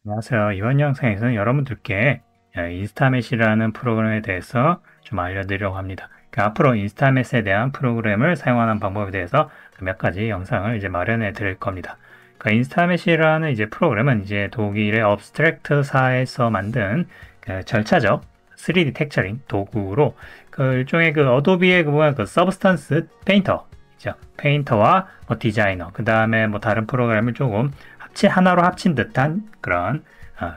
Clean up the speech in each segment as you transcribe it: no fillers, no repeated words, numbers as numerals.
안녕하세요. 이번 영상에서는 여러분들께 인스타맷이라는 프로그램에 대해서 좀 알려드리려고 합니다. 앞으로 인스타맷에 대한 프로그램을 사용하는 방법에 대해서 몇 가지 영상을 이제 마련해 드릴 겁니다. 인스타맷이라는 이제 프로그램은 이제 독일의 업스트랙트사에서 만든 절차적 3D 텍처링 도구로 일종의 어도비의 서브스탄스 페인터 있죠. 페인터와 디자이너, 그 다음에 다른 프로그램을 조금 하나로 합친 듯한 그런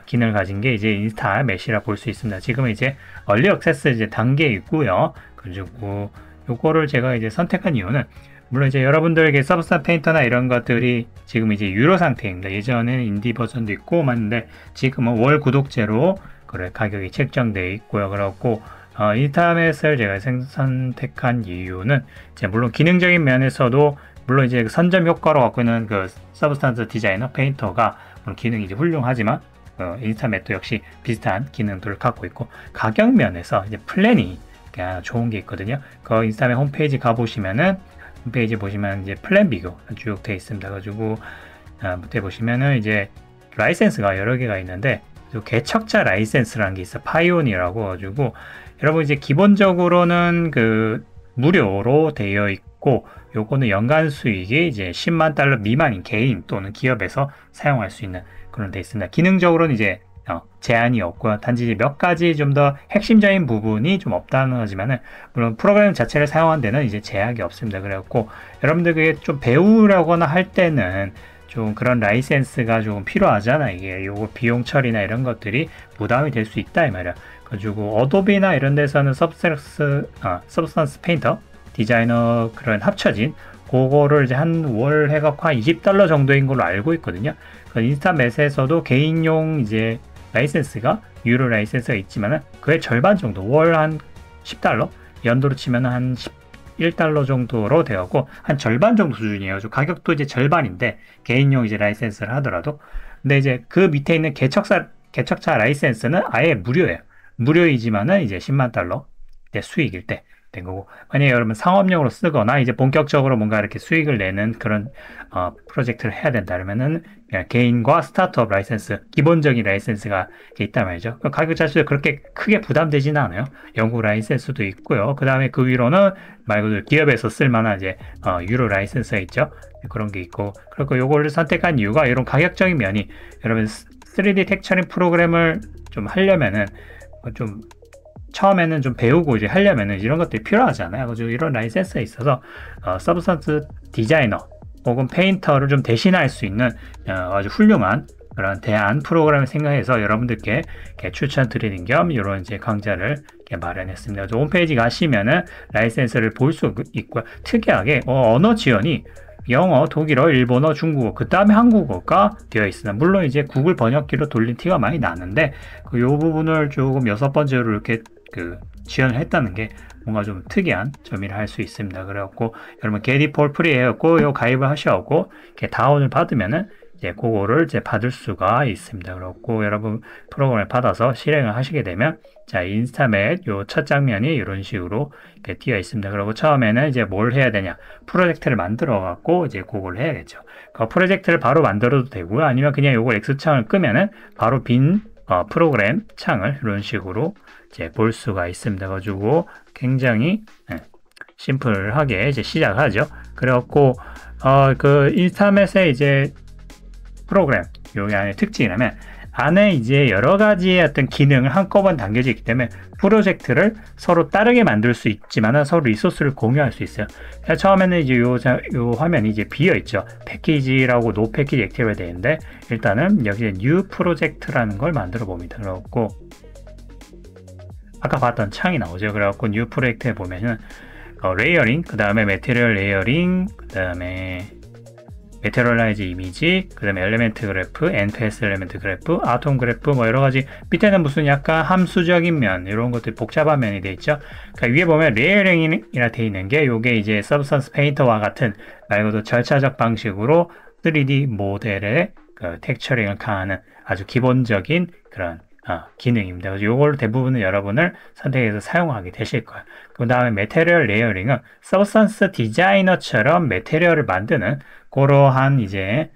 기능을 가진 게 이제 인스타 메시라 볼 수 있습니다. 지금 이제 얼리 액세스 이제 단계에 있고요. 그리고 요거를 제가 이제 선택한 이유는 물론 이제 여러분들에게 서브스탄 페인터나 이런 것들이 지금 이제 유료 상태입니다. 예전에는 인디 버전도 있고 맞는데 지금은 월 구독제로 그래 가격이 책정되어 있고요. 그렇고 인스타맷을 제가 선택한 이유는 이제 물론 기능적인 면에서도 물론 이제 선점 효과로 갖고 있는 서브스탄스 디자이너 페인터가 물론 기능이 이제 훌륭하지만 인스타맷도 역시 비슷한 기능들을 갖고 있고 가격 면에서 이제 플랜이 좋은 게 있거든요. 인스타맷 홈페이지 가보시면은 홈페이지 보시면 이제 플랜 비교 쭉 되어 있습니다. 가지고 밑에 보시면은 이제 라이센스가 여러 개가 있는데 개척자 라이센스라는 게 있어 파이오니라고 가지고 여러분 이제 기본적으로는 무료로 되어 있고 요거는 연간 수익이 이제 10만 달러 미만인 개인 또는 기업에서 사용할 수 있는 그런 데 있습니다. 기능적으로는 이제 제한이 없고요. 단지 이제 몇 가지 좀 더 핵심적인 부분이 좀 없다는 거지만은 물론 프로그램 자체를 사용한 데는 이제 제약이 없습니다. 그래갖고 여러분들 그게 좀 배우려거나 할 때는 좀 그런 라이센스가 조금 필요하잖아. 이게 요거 비용 처리나 이런 것들이 부담이 될 수 있다 이 말이야. 그리고 어도비나 이런 데서는 서브스탄스 페인터 디자이너 그런 합쳐진 그거를 이제 한 월 해갖고 한 20달러 정도인 걸로 알고 있거든요. 인스타맷에서도 개인용 이제 라이센스가 유료 라이센스가 있지만은 그의 절반 정도 월 한 10달러 연도로 치면 한 11달러 정도로 되었고 한 절반 정도 수준이에요. 가격도 이제 절반인데 개인용 이제 라이센스를 하더라도 근데 이제 그 밑에 있는 개척자 라이센스는 아예 무료예요. 무료이지만은 이제 10만 달러 수익일 때 된 거고 만약에 여러분 상업용으로 쓰거나 이제 본격적으로 뭔가 이렇게 수익을 내는 그런 프로젝트를 해야 된다 그러면은 그냥 개인과 스타트업 라이센스 기본적인 라이센스가 있단 말이죠. 가격 자체도 그렇게 크게 부담되지는 않아요. 영국 라이센스도 있고요. 그 다음에 그 위로는 말 그대로 기업에서 쓸만한 이제 유로 라이센스가 있죠. 그런 게 있고 그리고 요거를 선택한 이유가 이런 가격적인 면이 여러분 3D 텍처링 프로그램을 좀 하려면은 좀 처음에는 좀 배우고 이제 하려면은 이런 것들이 필요하잖아요. 그래서 이런 라이센스가 있어서 서브스탄스 디자이너 혹은 페인터를 좀 대신할 수 있는 아주 훌륭한 그런 대안 프로그램을 생각해서 여러분들께 추천드리는 겸 이런 이제 강좌를 마련했습니다. 홈페이지 가시면은 라이센스를 볼 수 있고요. 특이하게 언어 지원이 영어, 독일어, 일본어, 중국어, 그 다음에 한국어가 되어 있습니다. 물론 이제 구글 번역기로 돌린 티가 많이 나는데 이 부분을 조금 6번째로 이렇게 지원을 했다는 게 뭔가 좀 특이한 점이라 할 수 있습니다. 그래갖고 여러분 게디 폴 프리 해갖고 요 가입을 하셔갖고 이렇게 다운을 받으면은 이제 그거를 이제 받을 수가 있습니다. 그렇고 여러분 프로그램을 받아서 실행을 하시게 되면 자 인스타맷 요 첫 장면이 이런 식으로 이렇게 띄어 있습니다. 그리고 처음에는 이제 뭘 해야 되냐 프로젝트를 만들어 갖고 이제 그걸 해야겠죠. 그 프로젝트를 바로 만들어도 되고요. 아니면 그냥 요거 X창을 끄면은 바로 빈 프로그램 창을 이런 식으로 이제 볼 수가 있습니다. 가지고 굉장히 심플하게 이제 시작하죠. 그래갖고 인스타맷의 이제 프로그램 여기 안에 특징이라면 안에 이제 여러 가지의 어떤 기능을 한꺼번에 담겨져 있기 때문에 프로젝트를 서로 다르게 만들 수 있지만 서로 리소스를 공유할 수 있어요. 처음에는 이제 요 화면이 이제 비어 있죠. 패키지라고 노 패키지 액티브가 되어 있는데 일단은 여기에 뉴 프로젝트라는 걸 만들어 봅니다. 그래갖고 아까 봤던 창이 나오죠. 그래갖고 뉴 프로젝트에 보면은 레이어링, 그 다음에 매테리얼 레이어링, 그 다음에 메테리얼라이즈 이미지, 그 다음에 엘리멘트 그래프, NPS 엘리멘트 그래프, 아톰 그래프, 뭐 여러가지 밑에는 무슨 약간 함수적인 면 이런 것들이 복잡한 면이 되어 있죠. 그러니까 위에 보면 레이어링이라 되어 있는 게 요게 이제 서브스턴스 페인터와 같은 말 그대로 절차적 방식으로 3D 모델의 텍처링을 가하는 아주 기본적인 그런 기능입니다. 그래서 요걸 대부분은 여러분을 선택해서 사용하게 되실 거예요. 그 다음에 메테리얼 레이어링은 서브스턴스 디자이너처럼 메테리얼을 만드는 그러한 이제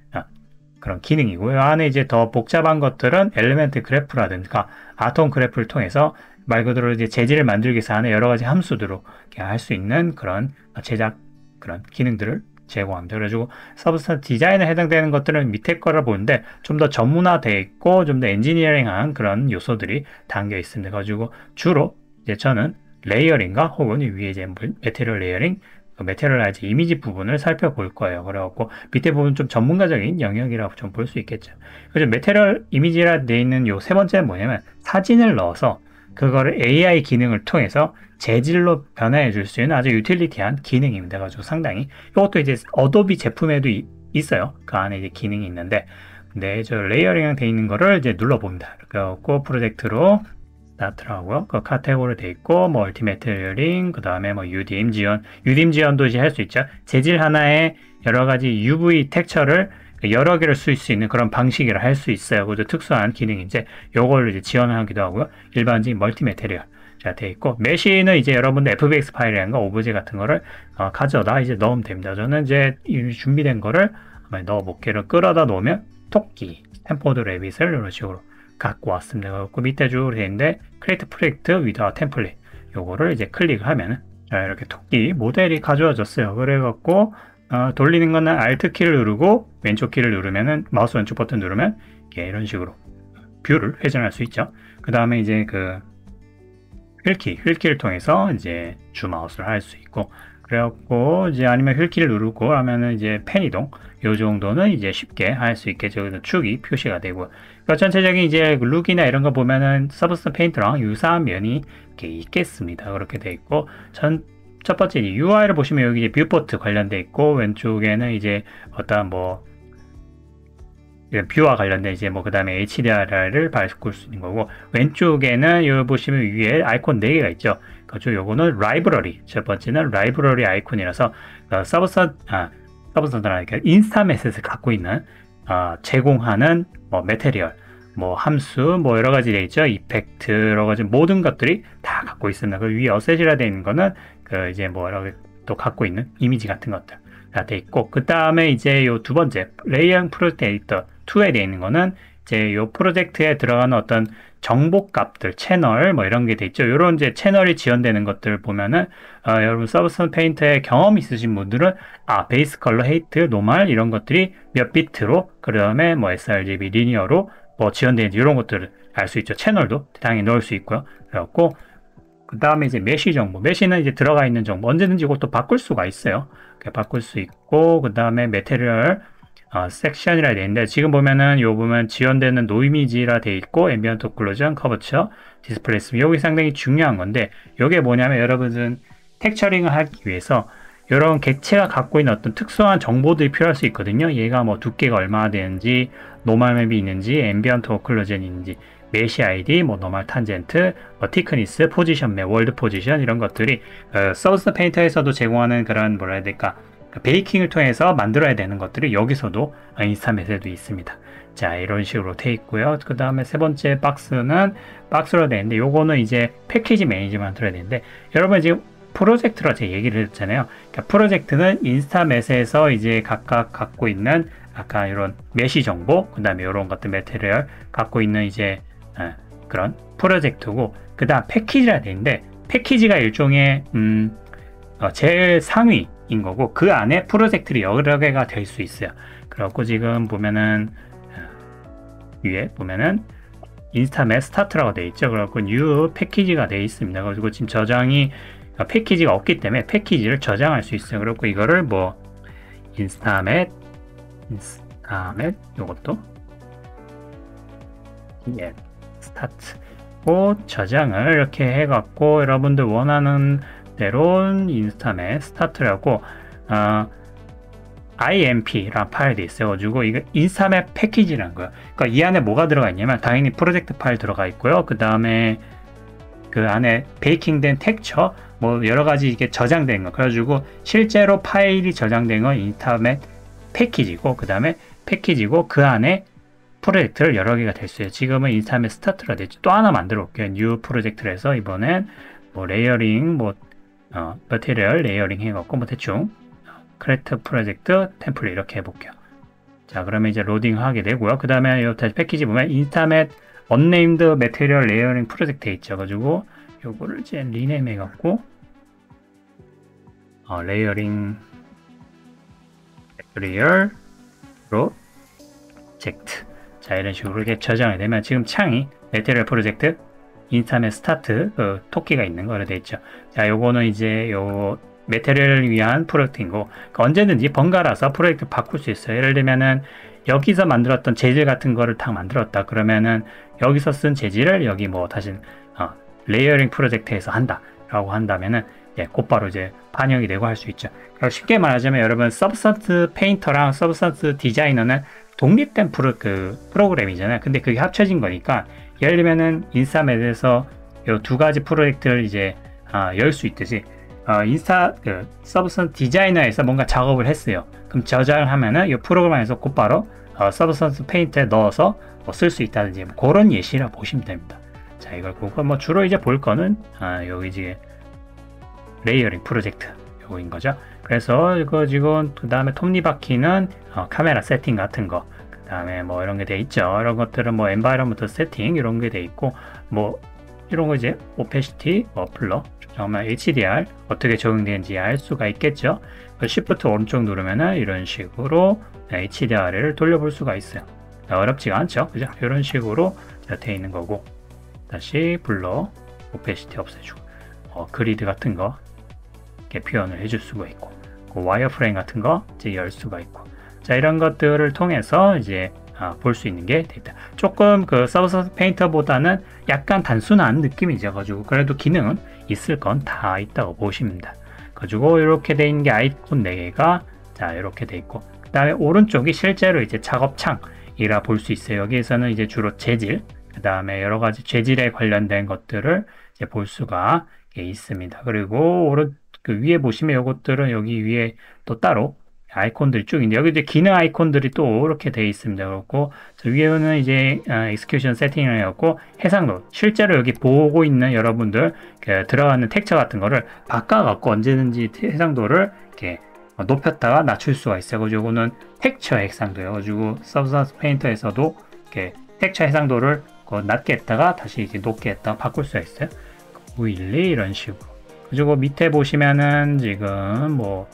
그런 기능이고요. 안에 이제 더 복잡한 것들은 엘리멘트 그래프라든가 아톰 그래프를 통해서 말 그대로 이제 재질을 만들기 위해서 안에 여러 가지 함수들로 할 수 있는 그런 제작 그런 기능들을 제공합니다. 그래가지고 서브스탄스 디자인에 해당되는 것들은 밑에 거를 보는데 좀 더 전문화되어 있고 좀 더 엔지니어링한 그런 요소들이 담겨 있습니다. 그래가지고 주로 이제 저는 레이어링과 혹은 위에 이제 메테리얼 레이어링, 메테리얼라이즈 이미지 부분을 살펴볼 거예요. 그래갖고 밑에 부분 좀 전문가적인 영역이라고 좀 볼 수 있겠죠. 그래서 메테리얼 이미지라 되어 있는 요 세 번째는 뭐냐면 사진을 넣어서 그거를 AI 기능을 통해서 재질로 변화해 줄 수 있는 아주 유틸리티한 기능입니다. 가지고 상당히 이것도 이제 어도비 제품에도 있어요. 그 안에 이제 기능이 있는데, 근데 저 레이어링 되어 있는 거를 이제 눌러봅니다. 그래갖고 프로젝트로 스타트를 하고요. 그 카테고리 돼 있고, 뭐 얼티메테리어링, 그 다음에 뭐 UDIM 지원, UDIM 지원도 이제 할 수 있죠. 재질 하나에 여러 가지 UV 텍처를 여러 개를 쓸 수 있는 그런 방식이라 할 수 있어요. 그것도 특수한 기능인데 요걸 이제 지원하기도 하고요. 일반적인 멀티 메테리얼 자 돼 있고, 메시는 이제 여러분들 FBX 파일이라든가 오브제 같은 거를 가져다 이제 넣으면 됩니다. 저는 이제 준비된 거를 넣어 볼게요. 끌어다 놓으면 토끼 스탠포드 레빗을 이런 식으로 갖고 왔습니다. 그리고 밑에 줄 되어 있는데 크리에이트 프로젝트 위드아웃 템플릿 요거를 이제 클릭을 하면은 자 이렇게 토끼 모델이 가져와졌어요. 그래갖고 돌리는 거는 Alt 키를 누르고 왼쪽 키를 누르면은 마우스 왼쪽 버튼 누르면 이런 식으로 뷰를 회전할 수 있죠. 그 다음에 이제 그 휠키를 통해서 이제 주 마우스를 할 수 있고, 그래갖고 이제 아니면 휠키를 누르고 하면은 이제 펜 이동 요 정도는 이제 쉽게 할 수 있겠죠. 그래서 축이 표시가 되고, 그러니까 전체적인 이제 룩이나 이런 거 보면은 서브스탄스 페인트랑 유사한 면이 이렇게 있겠습니다. 그렇게 돼 있고, 첫 번째 UI를 보시면 여기 이제 뷰포트 관련돼 있고, 왼쪽에는 이제 어떤 뭐 뷰와 관련된 이제 뭐 그 다음에 HDR을 바꿀 수 있는 거고, 왼쪽에는 여기 보시면 위에 아이콘 4개가 있죠. 그죠? 요거는 라이브러리. 첫 번째는 라이브러리 아이콘이라서 서브스탄스라니까 인스타맷에서 갖고 있는 제공하는 뭐 메테리얼, 뭐 함수, 뭐 여러 가지 돼 있죠. 이펙트, 여러 가지 모든 것들이 다 갖고 있습니다. 그 위에 어셋이라 되어 있는 거는 그 이제 뭐 여러 또 갖고 있는 이미지 같은 것들 다 돼 있고, 그 다음에 이제 요 두 번째 레이어링 프로젝트 에디터 2에 되어 있는 거는 이제 요 프로젝트에 들어가는 어떤 정보 값들, 채널 뭐 이런 게 돼 있죠. 요런 이제 채널이 지원되는 것들 보면은 여러분 서브스탄스 페인트에 경험 있으신 분들은 베이스 컬러, 헤이트, 노멀 이런 것들이 몇 비트로, 그 다음에 뭐 sRGB, 리니어로 뭐 지원되는지 이런 것들을 알 수 있죠. 채널도 당연히 넣을 수 있고요. 그래갖고 그 다음에 이제 메시 정보, 메시는 이제 들어가 있는 정보 언제든지 이것도 바꿀 수가 있어요. 바꿀 수 있고, 그 다음에 메테리얼 섹션이라 되어 있는데, 지금 보면은 요 보면 지원되는 노이미지라 되어 있고, 앰비언트 오클루전, 커버처, 디스플레이스먼트 여기 상당히 중요한 건데, 요게 뭐냐면 여러분은 텍처링을 하기 위해서 이런 객체가 갖고 있는 어떤 특수한 정보들이 필요할 수 있거든요. 얘가 뭐 두께가 얼마나 되는지, 노멀 맵이 있는지, 앰비언트 오클루전이 있는지, 메시 아이디, 뭐 노멀 탄젠트, 뭐 티크니스, 포지션 맵, 월드 포지션 이런 것들이 서브스탄스 페인터에서도 제공하는 그런 뭐라 해야 될까, 베이킹을 통해서 만들어야 되는 것들이 여기서도 인스타맷에도 있습니다. 자 이런 식으로 돼 있고요. 그 다음에 세 번째 박스는 박스로 되어 있는데, 요거는 이제 패키지 매니지만 들어야 되는데, 여러분 지금 프로젝트로 제가 얘기를 했잖아요. 그러니까 프로젝트는 인스타맷에서 이제 각각 갖고 있는 아까 이런 메시 정보, 그 다음에 이런 것들 메테리얼 갖고 있는 이제 그런 프로젝트고, 그 다음 패키지라 되는데, 패키지가 일종의 제일 상위인 거고, 그 안에 프로젝트를 여러 개가 될 수 있어요. 그래갖고 지금 보면은 위에 보면은 인스타맷 스타트라고 되어 있죠. 그래갖고 뉴 패키지가 되어 있습니다. 그리고 지금 저장이 패키지가 없기 때문에 패키지를 저장할 수 있어요. 그리고 이거를 뭐 인스타맷 요것도 스타트 저장을 이렇게 해갖고 여러분들 원하는 대로 인스타맷 스타트라고 IMP라는 파일이 있어가지고 이거 인스타맷 패키지라는 거예요. 그러니까 이 안에 뭐가 들어가 있냐면 당연히 프로젝트 파일 들어가 있고요. 그 다음에 그 안에 베이킹된 텍처 뭐 여러 가지 이게 저장된 거, 그래가지고 실제로 파일이 저장된 건 인스타맷 패키지고, 그 다음에 패키지고 그 안에 프로젝트를 여러 개가 될 수 있어요. 지금은 인스타맷 스타트가 됐죠. 또 하나 만들어 볼게요. 뉴 프로젝트를 해서 이번엔 뭐 레이어링 뭐 머티리얼 레이어링 해갖고 뭐 대충 크레이트 프로젝트 템플릿 이렇게 해볼게요. 자, 그러면 이제 로딩 하게 되고요. 그 다음에 요 다시 패키지 보면 인스타맷 언네임드 매테리얼 레이어링 프로젝트 있죠. 가지고 요거를 이제 리네임 해갖고 레이어링 매테리얼 프로젝트. 자, 이런 식으로 이렇게 저장이 되면 지금 창이 매테리얼 프로젝트 인스타맷 스타트 그 토끼가 있는 거로 되어 있죠. 자, 요거는 이제 요 매테리얼을 위한 프로젝트인 거. 그러니까 언제든지 번갈아서 프로젝트 바꿀 수 있어요. 예를 들면은 여기서 만들었던 재질 같은 거를 딱 만들었다. 그러면은 여기서 쓴 재질을 여기 뭐 다시 레이어링 프로젝트에서 한다 라고 한다면은 곧바로 이제 반영이 되고 할 수 있죠. 그러니까 쉽게 말하자면 여러분 서브스턴스 페인터랑 서브스턴스 디자이너는 독립된 프로그램이잖아요. 근데 그게 합쳐진 거니까 예를 들면은 인스타맷에서 요 두 가지 프로젝트를 이제 열 수 있듯이 서브스턴스 디자이너에서 뭔가 작업을 했어요. 그럼 저장을 하면은 이 프로그램 안에서 곧바로 서브스턴스 페인트에 넣어서 쓸 수 있다든지 그런 예시라 보시면 됩니다. 자, 이걸 보고 뭐 주로 이제 볼 거는 여기 이제 레이어링 프로젝트 요거인 거죠. 그래서 이거 지금 그 다음에 톱니바퀴는 카메라 세팅 같은 거, 그 다음에 뭐 이런 게 돼 있죠. 이런 것들은 뭐 엔바이러먼트 세팅 이런 게 돼 있고 뭐 이런 거 이제 오페시티 머플러 조정하면 HDR 어떻게 적용되는지 알 수가 있겠죠. Shift 오른쪽 누르면은 이런 식으로 HDR을 돌려볼 수가 있어요. 어렵지가 않죠, 그죠? 이런 식으로 되어 있는 거고, 다시 블러 오페시티 없애주고 그리드 같은 거 이렇게 표현을 해줄 수가 있고, 그 와이어프레임 같은 거 이제 열 수가 있고, 자, 이런 것들을 통해서 이제 볼 수 있는 게 됐다. 조금 그 서브스턴스 페인터보다는 약간 단순한 느낌이죠. 가지고 그래도 기능은 있을 건 다 있다고 보시면 됩니다. 가지고 이렇게 돼 있는 게 아이콘 4개가 자 이렇게 돼 있고, 그 다음에 오른쪽이 실제로 이제 작업창이라 볼 수 있어요. 여기에서는 이제 주로 재질, 그 다음에 여러 가지 재질에 관련된 것들을 이제 볼 수가 있습니다. 그리고 그 위에 보시면 이것들은 여기 위에 또 따로 아이콘들이 쭉 있는데 여기 이제 기능 아이콘들이 또 이렇게 되어 있습니다. 그렇고 위에는 이제 execution 세팅을 해갖고 해상도, 실제로 여기 보고 있는 여러분들 들어가는 텍처 같은 거를 바꿔갖고 언제든지 해상도를 이렇게 높였다가 낮출 수가 있어요. 그리고 이거는 텍처 해상도예요. 그리고 서브스턴스 페인터에서도 이렇게 텍처 해상도를 낮게 했다가 다시 이제 높게 했다가 바꿀 수가 있어요. 912 이런 식으로. 그리고 밑에 보시면은 지금 뭐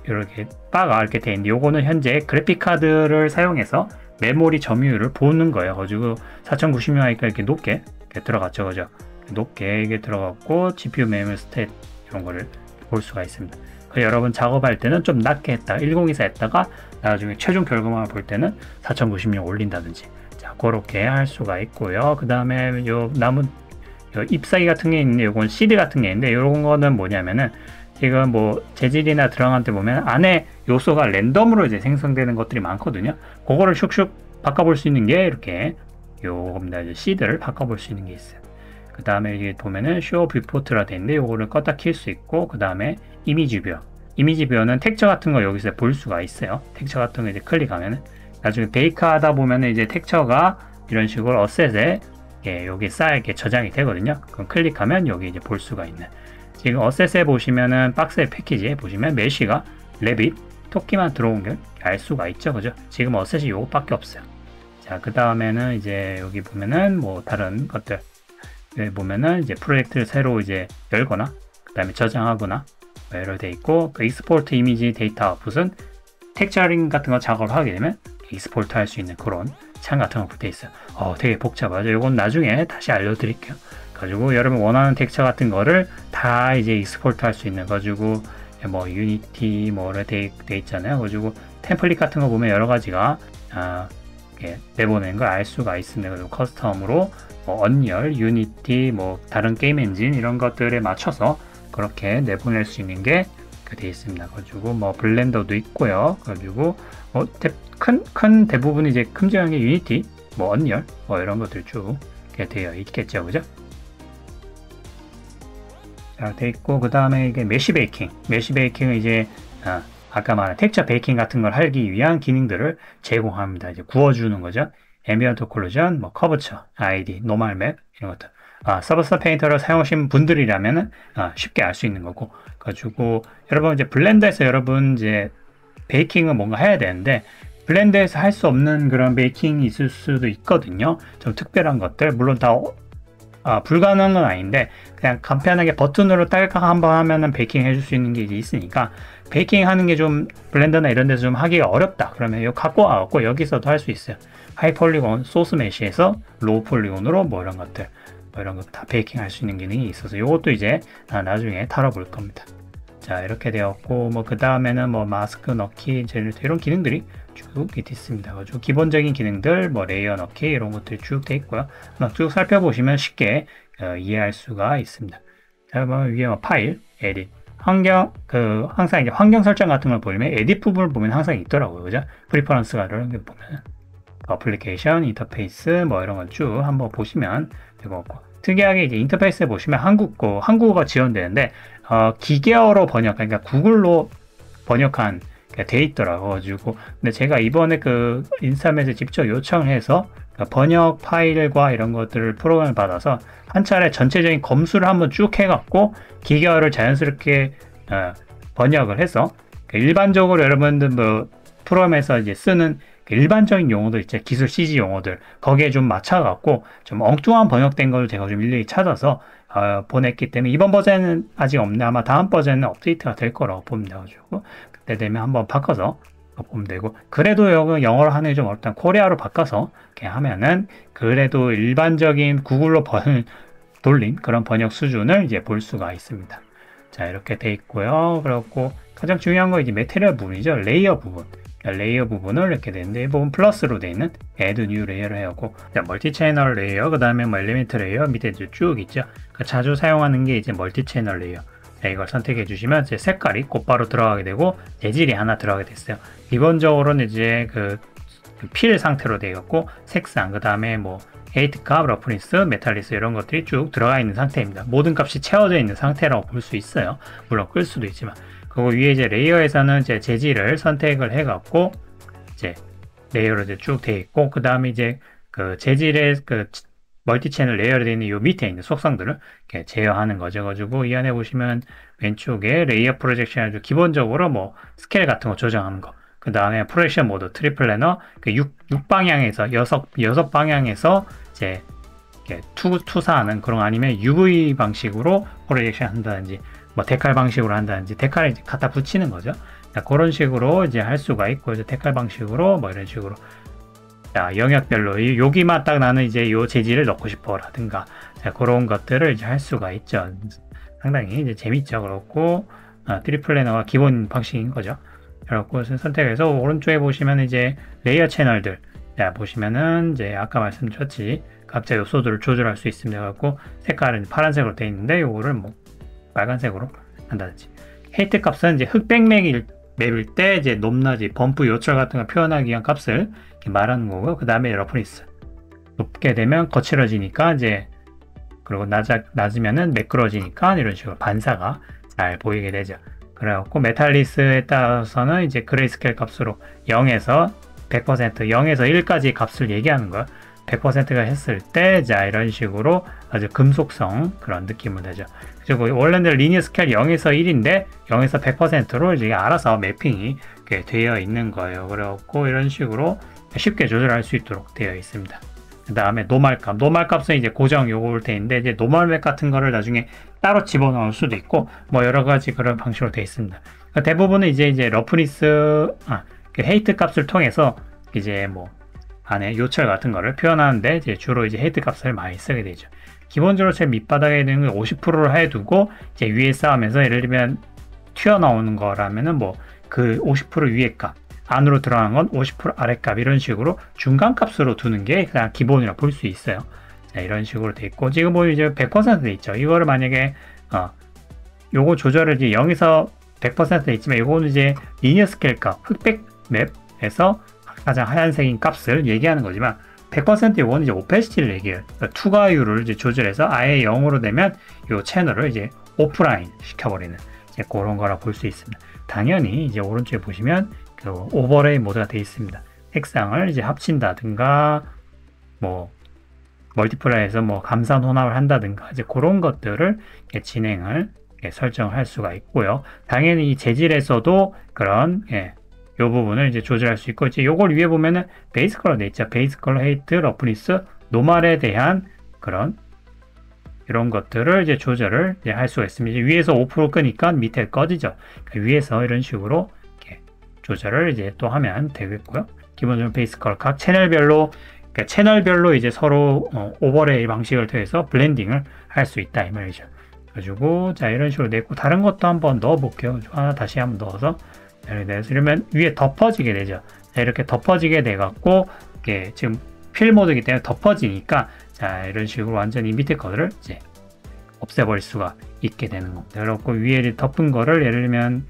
이렇게 바가 이렇게 돼 있는데, 요거는 현재 그래픽 카드를 사용해서 메모리 점유율을 보는 거예요. 가지고 4096이니까 이렇게 높게 들어갔죠, 그죠? 높게 이게 들어갔고 GPU 메모리 스탯 이런 거를 볼 수가 있습니다. 여러분 작업할 때는 좀 낮게 했다가 1024 했다가 나중에 최종 결과만 볼 때는 4096 올린다든지, 자 그렇게 할 수가 있고요. 그 다음에 요 남은 잎사귀 같은 게 있는데, 요건 CD 같은 게 있는데, 요런 거는 뭐냐면은 지금 뭐 재질이나 들어간 때 보면 안에 요소가 랜덤으로 이제 생성되는 것들이 많거든요. 그거를 슉슉 바꿔볼 수 있는 게 이렇게 요겁니다. 이제 시드를 바꿔볼 수 있는 게 있어요. 그 다음에 이게 보면은 쇼 뷰포트라 돼 있는데, 요거를 껐다 킬 수 있고, 그 다음에 이미지 뷰는 텍처 같은 거 여기서 볼 수가 있어요. 텍처 같은 거 이제 클릭하면은 나중에 베이크 하다 보면은 이제 텍처가 이런 식으로 어셋에 여기 쌓이게 저장이 되거든요. 그럼 클릭하면 여기 이제 볼 수가 있는, 지금 어셋에 보시면은 박스의 패키지에 보시면 메쉬가 레빗 토끼만 들어온 걸 알 수가 있죠, 그죠? 지금 어셋이 요것밖에 없어요. 자, 그 다음에는 이제 여기 보면은 뭐 다른 것들 여기 보면은 이제 프로젝트를 새로 이제 열거나 그 다음에 저장하거나 이렇게 돼 있고, 그 익스포트 이미지 데이터 아웃풋은 텍처링 같은 거 작업을 하게 되면 익스포트 할 수 있는 그런 창 같은 거 붙어 있어요. 되게 복잡하죠. 이건 나중에 다시 알려드릴게요. 가지고 여러분 원하는 텍처 같은 거를 다 이제 익스포트 할 수 있는, 가지고 뭐 유니티 뭐로 돼 있잖아요. 가지고 템플릿 같은 거 보면 여러 가지가 이렇게 내보내는 걸 알 수가 있습니다. 그리고 커스텀으로 뭐 언리얼, 유니티, 뭐 다른 게임 엔진 이런 것들에 맞춰서 그렇게 내보낼 수 있는 게 되어 있습니다. 가지고 뭐 블렌더도 있고요. 가지고 뭐 큰 대부분 이제 큼직한 게 유니티, 뭐 언리얼, 뭐 이런 것들 쭉 이렇게 되어 있겠죠, 그죠? 자, 돼 있고, 그 다음에 이게 메쉬 베이킹은 이제 아까 말한 텍처 베이킹 같은 걸 하기 위한 기능들을 제공합니다. 이제 구워주는 거죠. 앰비언트 오클루전, 뭐 커브처, 아이디, 노멀 맵 이런 것들. 서브스턴스 페인터를 사용하신 분들이라면은 쉽게 알 수 있는 거고. 가지고 여러분 이제 블렌더에서 여러분 이제 베이킹은 뭔가 해야 되는데, 블렌더에서 할 수 없는 그런 베이킹이 있을 수도 있거든요. 좀 특별한 것들. 물론 다 불가능한 건 아닌데 그냥 간편하게 버튼으로 딸깍 한번 하면은 베이킹 해줄 수 있는 게 이제 있으니까 베이킹 하는 게 좀 블렌더나 이런 데서 좀 하기가 어렵다. 그러면 이거 갖고 와갖고 여기서도 할 수 있어요. 하이 폴리곤 소스 메쉬에서 로우 폴리곤으로 뭐 이런 것들 뭐 이런 거 다 베이킹 할 수 있는 기능이 있어서 이것도 이제 나중에 다뤄볼 겁니다. 자, 이렇게 되었고 뭐 그 다음에는 뭐 마스크 넣기 이런 기능들이 쭉 밑에 있습니다. 아주 기본적인 기능들 뭐 레이어 넣기 이런 것들이 쭉 돼 있고요. 쭉 살펴보시면 쉽게 이해할 수가 있습니다. 자, 뭐 위에 뭐 파일, 에딧, 환경 항상 이제 환경 설정 같은 걸 보면 에딧 부분을 보면 항상 있더라고요. 그죠? 프리퍼런스가 이런 게 보면 어플리케이션, 인터페이스 뭐 이런 걸 쭉 한번 보시면 되고 특이하게 이제 인터페이스에 보시면 한국어가 지원되는데 기계어로 번역, 그러니까 구글로 번역한 돼 있더라고 가지고 근데 제가 이번에 그 인스타에서 직접 요청을 해서 번역 파일과 이런 것들을 프로그램을 받아서 한 차례 전체적인 검수를 한번 쭉 해갖고 기계어를 자연스럽게 번역을 해서 일반적으로 여러분들 뭐 프로그램에서 이제 쓰는 일반적인 용어들 있죠. 기술 CG 용어들 거기에 좀 맞춰갖고 좀 엉뚱한 번역된 걸 제가 좀 일일이 찾아서 보냈기 때문에 이번 버전은 아직 없네. 아마 다음 버전은 업데이트가 될 거라고 봅니다. 가지고 그때 되면 한번 바꿔서 보면 되고 그래도 영어로 하는 게 좀 어렵다. 코리아로 바꿔서 이렇게 하면은 그래도 일반적인 구글로 돌린 그런 번역 수준을 이제 볼 수가 있습니다. 자, 이렇게 돼 있고요. 그렇고 가장 중요한 거 이제 매테리얼 부분이죠. 레이어 부분. 레이어 부분을 이렇게 되는데 이 부분 플러스로 되어 있는 add new 레이어를 해갖고 멀티 채널 레이어 그 다음에 뭐 엘리멘트 레이어 밑에 쭉 있죠. 자주 사용하는 게 이제 멀티 채널 레이어. 자, 이걸 선택해 주시면 이제 색깔이 곧바로 들어가게 되고 재질이 하나 들어가게 됐어요. 기본적으로는 이제 필 상태로 되어 있고 색상 그 다음에 뭐 헤이트 값, 러프니스, 메탈리스 이런 것들이 쭉 들어가 있는 상태입니다. 모든 값이 채워져 있는 상태라고 볼 수 있어요. 물론 끌 수도 있지만. 그리고 위에 이제 레이어에서는 이제 재질을 선택을 해갖고 이제 레이어로 이제 쭉 돼 있고 그 다음에 이제 그 재질의 멀티 채널 레이어로 되어 있는 요 밑에 있는 속성들을 이렇게 제어하는 거죠. 가지고 이 안에 보시면 왼쪽에 레이어 프로젝션 아주 기본적으로 뭐 스케일 같은 거 조정하는 거. 그 다음에 프로젝션 모드, 트리 플래너, 6방향에서 6방향에서 이제 투사하는 그런 아니면 UV 방식으로 프로젝션 한다든지 뭐 데칼 방식으로 한다든지 데칼을 이제 갖다 붙이는 거죠. 자, 그런 식으로 이제 할 수가 있고 이제 데칼 방식으로 뭐 이런 식으로 자, 영역별로 여기만 딱 나는 이제 요 재질을 넣고 싶어라든가 자, 그런 것들을 이제 할 수가 있죠. 상당히 이제 재밌죠. 그렇고 트리 플래너가 기본 방식인 거죠. 그렇고 선택해서 오른쪽에 보시면 이제 레이어 채널들 자, 보시면은 이제 아까 말씀드렸지 각자 요소들을 조절할 수 있습니다. 갖고 색깔은 파란색으로 되어 있는데 요거를 뭐 빨간색으로 한다든지 헤이트 값은 이제 흑백 맵일 때 이제 높낮이 범프 요철 같은 거 표현하기 위한 값을 이렇게 말하는 거고요. 그 다음에 러프니스 높게 되면 거칠어지니까 이제 그리고 낮으면은 매끄러지니까 이런 식으로 반사가 잘 보이게 되죠. 그래갖고 메탈리스에 따라서는 이제 그레이스케일 값으로 0에서 100%, 0에서 1까지 값을 얘기하는 거예요. 100%가 했을 때, 자, 이런 식으로 아주 금속성 그런 느낌을 내죠. 그리고 원래는 리니어 스케일 0에서 1인데, 0에서 100%로 이제 알아서 매핑이 되어 있는 거예요. 그래갖고 이런 식으로 쉽게 조절할 수 있도록 되어 있습니다. 그 다음에 노멀 값은 이제 고정 요걸 돼 있는데, 이제 노멀 맵 같은 거를 나중에 따로 집어넣을 수도 있고, 뭐 여러 가지 그런 방식으로 되어 있습니다. 그러니까 대부분은 이제 러프니스, 헤이트 값을 통해서 이제 뭐, 안에 요철 같은 거를 표현하는데 이제 주로 이제 헤이트 값을 많이 쓰게 되죠. 기본적으로 제 밑바닥에 있는 50%를 해두고 이제 위에 싸움에서 예를 들면 튀어나오는 거라면은 뭐 그 50% 위에 값 안으로 들어가는 건 50% 아래 값 이런 식으로 중간 값으로 두는 게 그냥 기본이라고 볼 수 있어요. 자, 이런 식으로 돼 있고 지금 보면 이제 100%돼 있죠. 이거를 만약에 요거 조절을 이제 0에서 100%돼 있지만 요거는 이제 리니어 스케일 값 흑백 맵에서 가장 하얀색인 값을 얘기하는 거지만 100% 요거는 이제 오페시티를 얘기해요. 그러니까 투과율을 이제 조절해서 아예 0으로 되면 요 채널을 이제 오프라인 시켜버리는 이제 그런 거라 볼 수 있습니다. 당연히 이제 오른쪽에 보시면 그 오버레이 모드가 되어 있습니다. 색상을 이제 합친다든가 뭐 멀티플라이에서 뭐 감산 혼합을 한다든가 이제 그런 것들을 진행을 설정할 수가 있고요. 당연히 이 재질에서도 그런 요 부분을 이제 조절할 수 있고, 이제 요걸 위에 보면은 베이스 컬러 돼 있죠. 베이스 컬러, 헤이트, 러프니스, 노멀에 대한 그런 이런 것들을 이제 조절을 이제 할 수가 있습니다. 이제 위에서 5% 끄니까 밑에 꺼지죠. 그러니까 위에서 이런 식으로 이렇게 조절을 이제 또 하면 되겠고요. 기본적으로 베이스 컬러 각 채널별로, 그러니까 채널별로 이제 서로 오버레이 방식을 통해서 블렌딩을 할 수 있다 이 말이죠. 그래가지고 자 이런 식으로 냈고, 다른 것도 한번 넣어 볼게요. 하나 다시 한번 넣어서 이렇게 돼서 이러면 위에 덮어지게 되죠. 자, 이렇게 덮어지게 돼 갖고 이게 지금 필 모드이기 때문에 덮어지니까, 자 이런 식으로 완전히 밑에 거를 이제 없애버릴 수가 있게 되는 겁니다. 그렇고 위에 덮은 거를 예를 들면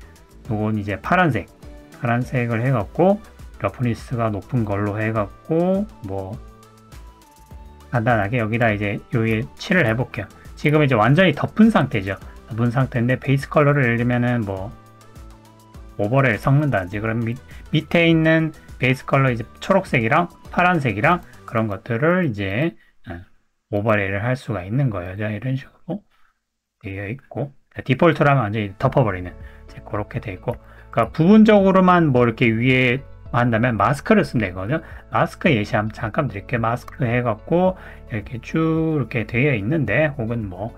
요건 이제 파란색을 해갖고 러프니스가 높은 걸로 해갖고 뭐 간단하게 여기다 이제 여기에 칠을 해볼게요. 지금 이제 완전히 덮은 상태죠. 덮은 상태인데 베이스 컬러를 예를 들면은 뭐 오버레이를 섞는다든지, 그럼 밑에 있는 베이스 컬러 이제 초록색이랑 파란색이랑 그런 것들을 이제 오버레이를 할 수가 있는 거예요. 자, 이런 식으로 되어 있고, 디폴트라면 완전히 덮어버리는 그렇게 되어 있고, 그러니까 부분적으로만 뭐 이렇게 위에 한다면 마스크를 쓰면 되거든요. 마스크 예시 한번 잠깐 드릴게요. 마스크 해갖고 이렇게 쭉 이렇게 되어 있는데, 혹은 뭐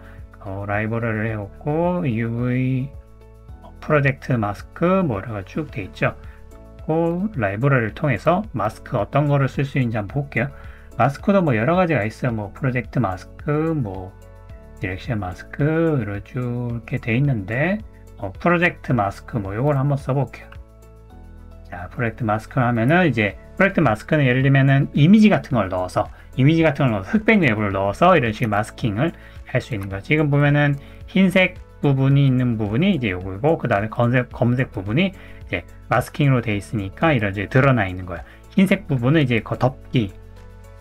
라이브러리를 해갖고 UV 프로젝트 마스크 뭐 이런 거 쭉 되어 있죠. 그 라이브러리를 통해서 마스크 어떤 거를 쓸 수 있는지 한번 볼게요. 마스크도 뭐 여러 가지가 있어요. 뭐 프로젝트 마스크, 뭐 디렉션 마스크 이렇게 돼 있는데, 프로젝트 마스크 뭐 요걸 한번 써볼게요. 자, 프로젝트 마스크 하면은 이제 프로젝트 마스크는 예를 들면은 이미지 같은 걸 넣어서 흑백 외부를 넣어서 이런 식의 마스킹을 할 수 있는 거죠. 지금 보면은 흰색 부분이 있는 부분이 이제 요거고, 그 다음에 검색 부분이 이제 마스킹으로 되어 있으니까 이런 이제 드러나 있는 거예요. 흰색 부분은 이제 덮기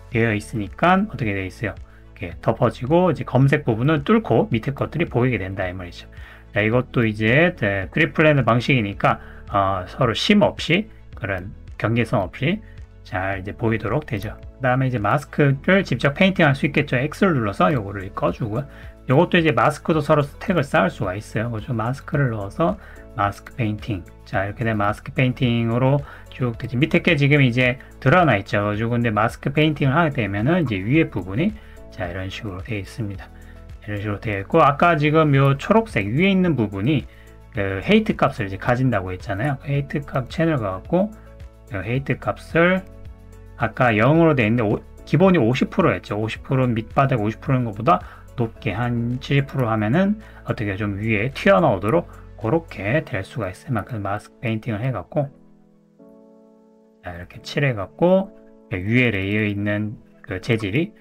되어 있으니까 어떻게 되어 있어요? 이렇게 덮어지고, 이제 검색 부분은 뚫고 밑에 것들이 보이게 된다 이 말이죠. 자, 이것도 이제 트리플랜드 방식이니까 서로 심 없이, 그런 경계성 없이 잘 이제 보이도록 되죠. 그 다음에 이제 마스크를 직접 페인팅 할 수 있겠죠. X를 눌러서 요거를 꺼주고요. 요것도 이제 마스크도 서로 스택을 쌓을 수가 있어요. 그죠? 마스크를 넣어서 마스크 페인팅. 자, 이렇게 된 마스크 페인팅으로 쭉 되지. 밑에 게 지금 이제 드러나 있죠. 그죠? 근데 마스크 페인팅을 하게 되면은 이제 위에 부분이 자, 이런 식으로 되어 있습니다. 이런 식으로 되어 있고, 아까 지금 요 초록색 위에 있는 부분이 그 헤이트 값을 이제 가진다고 했잖아요. 헤이트 값 채널 가갖고 헤이트 값을 아까 0으로 되어 있는데 기본이 50%였죠. 50% 밑바닥 50%인 것보다 높게 한 70% 하면은 어떻게 좀 위에 튀어나오도록 그렇게 될 수가 있어요. 만큼 마스크 페인팅을 해갖고, 자, 이렇게 칠해갖고 위에 레이어 있는 그 재질이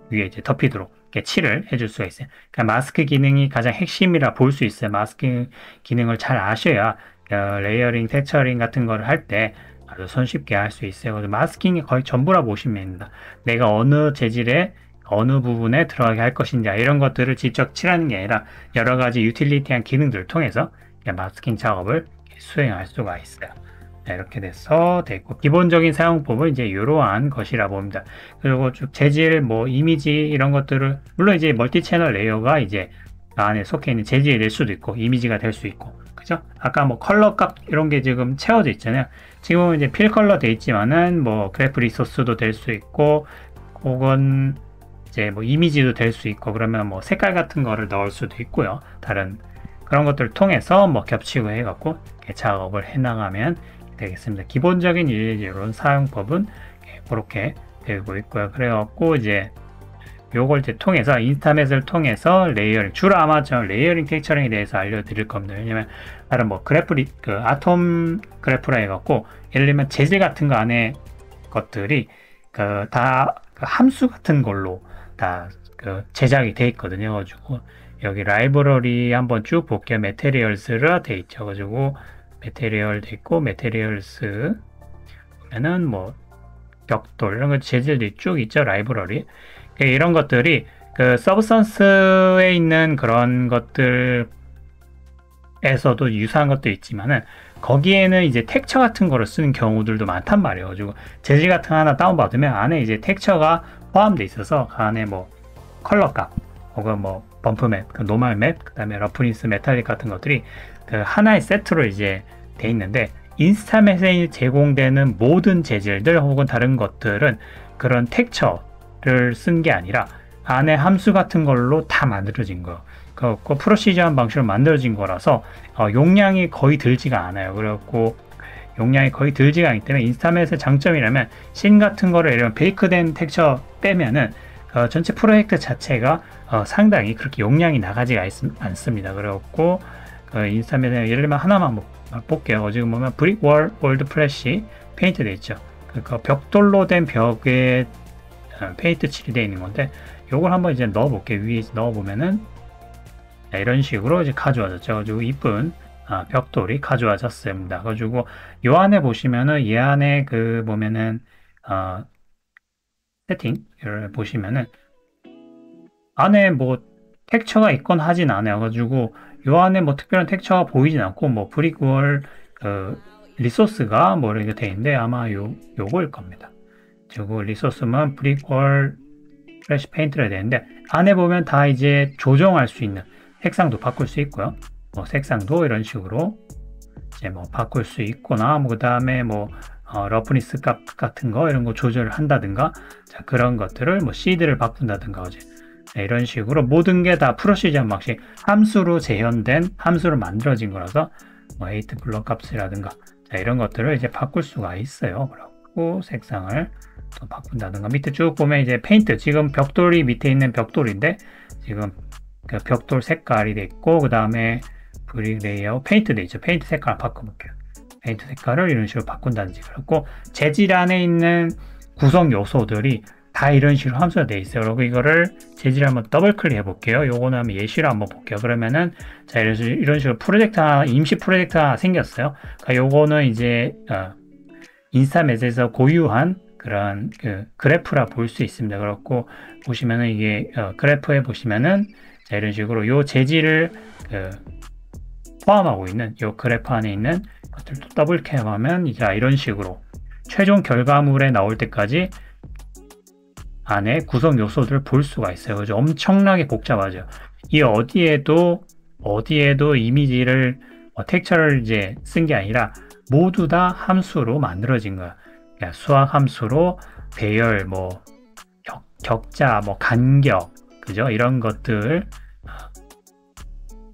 위에 이제 덮이도록 이렇게 칠을 해줄 수가 있어요. 그러니까 마스크 기능이 가장 핵심이라 볼 수 있어요. 마스크 기능을 잘 아셔야 레이어링, 텍처링 같은 거를 할 때 아주 손쉽게 할 수 있어요. 그래서 마스킹이 거의 전부라 보시면 됩니다. 내가 어느 재질에 어느 부분에 들어가게 할 것인지 이런 것들을 직접 칠하는 게 아니라 여러 가지 유틸리티한 기능들을 통해서 마스킹 작업을 수행할 수가 있어요. 자, 이렇게 돼서 됐고, 기본적인 사용법은 이제 이러한 것이라 봅니다. 그리고 쭉 재질, 뭐 이미지 이런 것들을, 물론 이제 멀티 채널 레이어가 이제 안에 속해 있는 재질이 될 수도 있고 이미지가 될 수 있고, 그죠? 아까 뭐 컬러 값 이런 게 지금 채워져 있잖아요. 지금은 이제 필 컬러 돼 있지만은 뭐 그래프 리소스도 될 수 있고, 혹은 이제 뭐 이미지도 될 수 있고, 그러면 뭐 색깔 같은 거를 넣을 수도 있고요. 다른 그런 것들을 통해서 뭐 겹치고 해갖고 작업을 해나가면 되겠습니다. 기본적인 이런 사용법은 그렇게 되고 있고요. 그래갖고 이제 요걸 이제 통해서 인스타맷을 통해서 레이어링, 주로 아마 저 레이어링 텍처링에 대해서 알려드릴 겁니다. 왜냐면 다른 뭐 아톰 그래프라 해갖고 예를 들면 재질 같은 거 안에 것들이 다 함수 같은 걸로 다 제작이 돼 있거든요. 가지고 여기 라이브러리 한번 쭉 볼게요. 메테리얼스라 돼 있죠. 가지고 메테리얼 돼 있고, 메테리얼스 보면은 뭐 벽돌 이런 거 재질들이 쭉 있죠. 라이브러리. 이런 것들이 서브스턴스에 있는 그런 것들에서도 유사한 것도 있지만은 거기에는 이제 텍처 같은 거를 쓰는 경우들도 많단 말이에요. 가지고 재질 같은 거 하나 다운받으면 안에 이제 텍처가 포함되어 있어서 그 안에 뭐 컬러 값 혹은 뭐 범프 맵, 노멀 맵, 그 다음에 러프니스, 메탈릭 같은 것들이 하나의 세트로 이제 돼 있는데, 인스타맷에 제공되는 모든 재질들 혹은 다른 것들은 그런 텍처를 쓴 게 아니라 안에 함수 같은 걸로 다 만들어진 거예요. 그래갖고 프로시저한 방식으로 만들어진 거라서 용량이 거의 들지가 않아요. 그래갖고 용량이 거의 들지가 않기 때문에 인스타맷의 장점이라면 씬 같은 거를 이런 베이크된 텍처 빼면은 전체 프로젝트 자체가 상당히 그렇게 용량이 나가지가 않습니다. 그래갖고 인스타맷에 예를 들면 하나만 볼게요. 지금 보면 브릭 월 월드 플래시 페인트 돼 있죠. 그러니까 벽돌로 된 벽에 페인트 칠이 되어 있는 건데 요걸 한번 이제 넣어 볼게요. 위에 넣어 보면은 이런 식으로 이제 가져와졌죠. 가지고 이쁜 벽돌이 가져와졌습니다. 그래가지고 요 안에 보시면은 이 안에 그 보면은 세팅을 보시면은 안에 뭐 텍처가 있건 하진 않아요. 가지고 요 안에 뭐 특별한 텍처가 보이진 않고 뭐 브릭월 리소스가 뭐 이렇게 돼 있는데 아마 요거일 겁니다. 저거 리소스만 브릭월 플래시 페인트를 되는데 안에 보면 다 이제 조정할 수 있는 색상도 바꿀 수 있고요. 뭐 색상도 이런 식으로 이제 뭐 바꿀 수 있거나 뭐 그다음에 뭐 러프니스 값 같은 거 이런 거 조절을 한다든가 자 그런 것들을 뭐 시드를 바꾼다든가 어제 이런 식으로 모든 게 다 프로시저 방식 함수로 재현된 함수로 만들어진 거라서 뭐 에이트 블럭 값이라든가 자 이런 것들을 이제 바꿀 수가 있어요. 그리고 색상을 또 바꾼다든가 밑에 쭉 보면 이제 페인트 지금 벽돌이 밑에 있는 벽돌인데 지금 그 벽돌 색깔이 돼 있고 그 다음에 브릭 레이아웃 페인트 돼 있죠. 페인트 색깔을 바꿔볼게요. 페인트 색깔을 이런 식으로 바꾼다든지 그렇고 재질 안에 있는 구성 요소들이 다 이런 식으로 함수가 돼 있어요. 그리고 이거를 재질 한번 더블 클릭 해볼게요. 요거는 한번 예시로 한번 볼게요. 그러면은 자 이런 식으로 프로젝트 하나, 임시 프로젝트 하나 생겼어요. 그러니까 요거는 이제 인스타맷에서 고유한 그런 그 그래프라 볼 수 있습니다. 그렇고 보시면은 이게 그래프에 보시면은 자 이런 식으로 요 재질을 포함하고 있는 요 그래프 안에 있는 것들도 더블 클릭하면 이제 이런 식으로 최종 결과물에 나올 때까지 안에 구성 요소들을 볼 수가 있어요. 그죠? 엄청나게 복잡하죠. 이 어디에도 이미지를 텍처를 이제 쓴 게 아니라 모두 다 함수로 만들어진 거야. 그러니까 수학 함수로 배열, 뭐 격자, 뭐 간격, 그죠? 이런 것들,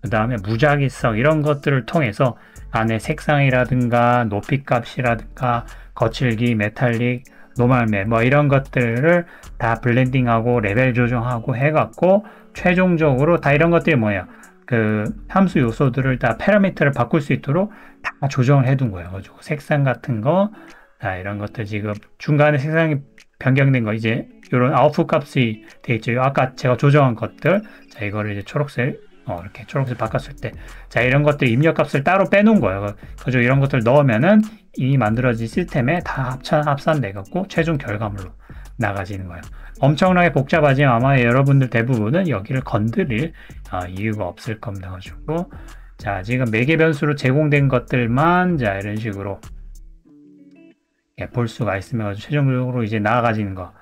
그 다음에 무작위성 이런 것들을 통해서 안에 색상이라든가 높이 값이라든가 거칠기, 메탈릭, 노멀매 뭐 이런 것들을 다 블렌딩하고 레벨 조정하고 해갖고 최종적으로 다 이런 것들이 뭐예요? 그 함수 요소들을 다 파라미터를 바꿀 수 있도록 다 조정을 해둔 거예요. 가지고 색상 같은 거, 자 이런 것들 지금 중간에 색상이 변경된 거 이제 이런 아웃풋 값이 돼 있죠. 아까 제가 조정한 것들, 자 이거를 이제 초록색 이렇게 초록색 바꿨을 때, 자 이런 것들 입력 값을 따로 빼놓은 거예요. 그죠? 이런 것들 넣으면은 이 만들어진 시스템에 다 합산돼 갖고 최종 결과물로 나가지는 거예요. 엄청나게 복잡하지만 아마 여러분들 대부분은 여기를 건드릴 이유가 없을 겁니다. 가지고 자 지금 매개 변수로 제공된 것들만 자 이런 식으로 볼 수가 있으면 최종적으로 이제 나아가지는 거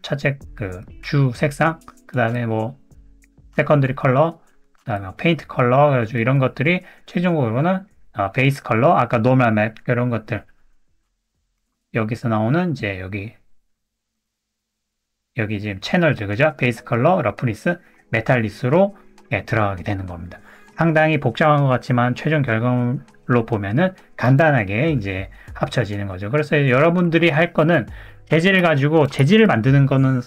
첫째 그 주 색상, 그 다음에 뭐 세컨더리 컬러, 그 다음에 페인트 컬러, 그래가지고 이런 것들이 최종적으로는 베이스 컬러, 아까 노멀 맵 이런 것들 여기서 나오는 이제 여기 지금 채널들 그죠? 베이스 컬러, 러프니스, 메탈리스로 들어가게 되는 겁니다. 상당히 복잡한 것 같지만 최종 결과물로 보면은 간단하게 이제 합쳐지는 거죠. 그래서 여러분들이 할 거는 재질을 가지고 재질을 만드는 거는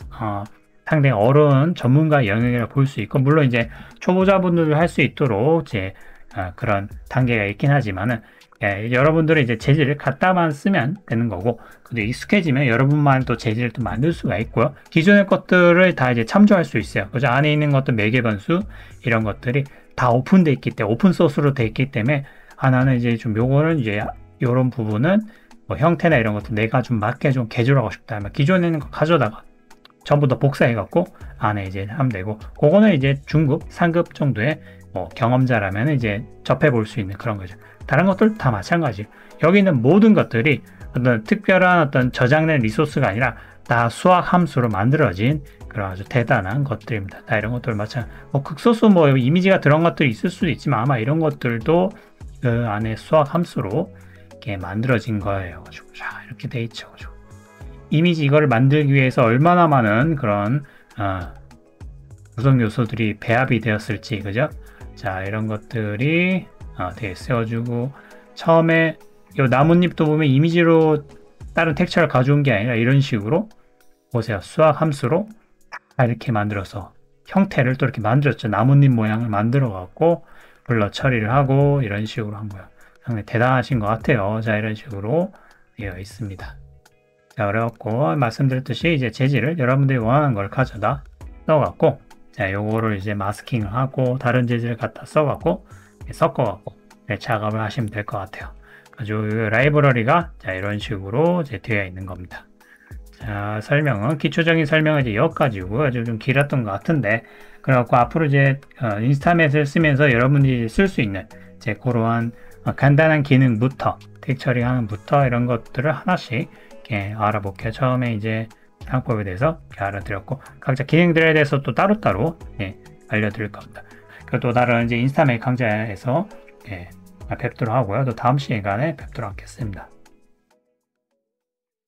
상당히 어려운 전문가 영역이라고 볼 수 있고 물론 이제 초보자분들도 할 수 있도록 이제 그런 단계가 있긴 하지만은 여러분들은 이제 재질을 갖다만 쓰면 되는 거고 근데 익숙해지면 여러분만 또 재질을 또 만들 수가 있고요. 기존의 것들을 다 이제 참조할 수 있어요. 그죠? 안에 있는 것도 매개 변수 이런 것들이 다 오픈돼 있기 때문에 오픈 소스로 돼 있기 때문에 나는 이제 좀 요거는 이제 요런 부분은 뭐 형태나 이런 것도 내가 좀 맞게 좀 개조하고 싶다 하면 기존에 있는 거 가져다가 전부 다 복사해 갖고 안에 이제 하면 되고 그거는 이제 중급, 상급 정도의 뭐 경험자라면 이제 접해 볼 수 있는 그런 거죠. 다른 것들 다 마찬가지. 여기 있는 모든 것들이 어떤 특별한 어떤 저장된 리소스가 아니라 다 수학 함수로 만들어진 그런 아주 대단한 것들입니다. 다 이런 것들 마찬가지. 뭐 극소수 뭐 이미지가 들어간 것들이 있을 수도 있지만 아마 이런 것들도 그 안에 수학 함수로 이렇게 만들어진 거예요. 자, 이렇게 돼 있죠. 이미지 이거를 만들기 위해서 얼마나 많은 그런 구성 요소들이 배합이 되었을지, 그죠? 자, 이런 것들이 되게 세워주고, 처음에 이 나뭇잎도 보면 이미지로 다른 텍스처를 가져온 게 아니라 이런 식으로 보세요. 수학 함수로 이렇게 만들어서 형태를 또 이렇게 만들었죠. 나뭇잎 모양을 만들어 갖고 블러 처리를 하고 이런 식으로 한 거예요. 상당히 대단하신 것 같아요. 자, 이런 식으로 되어 있습니다. 자, 그래갖고 말씀드렸듯이 이제 재질을 여러분들이 원하는 걸 가져다 써갖고, 자, 요거를 이제 마스킹을 하고 다른 재질을 갖다 써갖고 섞어갖고 작업을 하시면 될 것 같아요. 아주 라이브러리가 자, 이런 식으로 이제 되어 있는 겁니다. 자, 설명은 기초적인 설명은 이제 여기까지고 아주 좀 길었던 것 같은데, 그래갖고 앞으로 이제 인스타맷을 쓰면서 여러분들이 쓸 수 있는 이제 그러한 간단한 기능부터 텍스처 처리하는부터 이런 것들을 하나씩 이렇게 알아볼게요. 처음에 이제 사용법에 대해서 알아드렸고, 각자 기능들에 대해서 또 따로따로 알려드릴 겁니다. 그리고 또 다른 이제 인스타맷 강좌에서 뵙도록 하고요. 또 다음 시간에 뵙도록 하겠습니다.